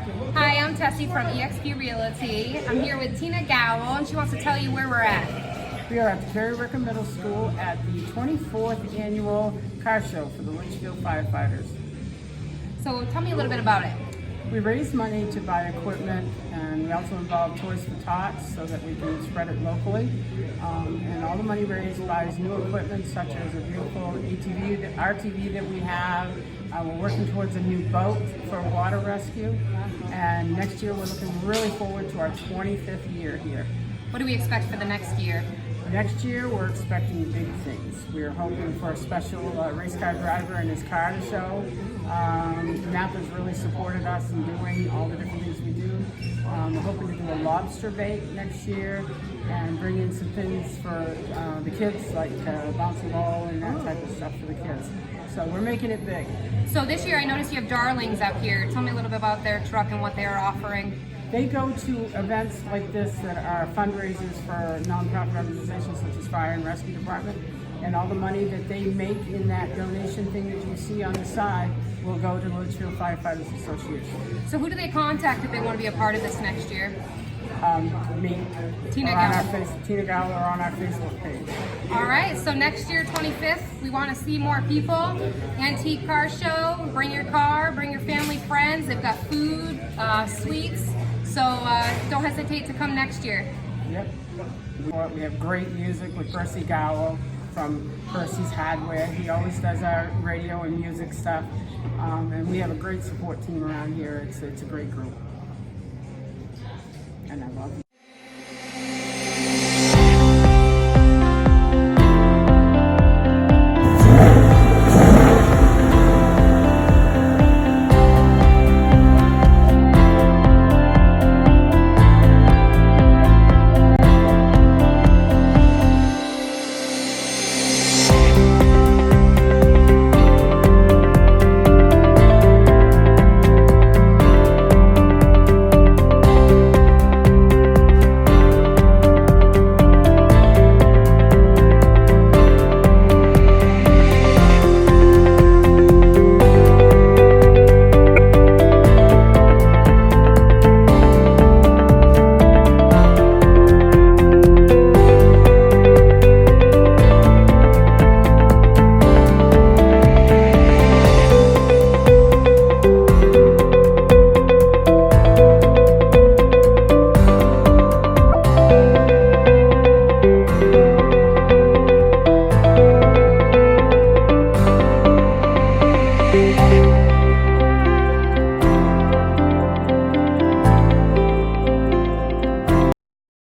Hi, I'm Tessie from eXp Realty. I'm here with Tina Gowell, and she wants to tell you where we're at. We are at the Carey Ricker Middle School at the 24th annual car show for the Litchfield firefighters. So tell me a little bit about it. We raise money to buy equipment, and we also involve Toys for Tots so that we can spread it locally. And all the money raised buys new equipment such as a beautiful RTV that we have. We're working towards a new boat for water rescue. And next year we're looking really forward to our 25th year here. What do we expect for the next year? Next year, we're expecting big things. We're hoping for a special race car driver and his car to show. Napa's really supported us in doing all the different things we do. We're hoping to do a lobster bait next year and bring in some things for the kids, like bouncy ball and that type of stuff for the kids. So we're making it big. So this year, I noticed you have Darlings up here. Tell me a little bit about their truck and what they're offering. They go to events like this that are fundraisers for nonprofit organizations such as Fire and Rescue Department, and all the money that they make in that donation thing that you see on the side will go to the Litchfield Firefighters Association. So who do they contact if they want to be a part of this next year? Me. Tina Gowell. Tina Gowell or on our Facebook page. All right, so next year, 25th, we want to see more people. Antique car show, bring your car, bring your family, friends. They've got food, sweets. So don't hesitate to come next year. Yep. We have great music with Percy Gowell from Percy's Hardware. He always does our radio and music stuff. And we have a great support team around here. It's a great group. And I love you.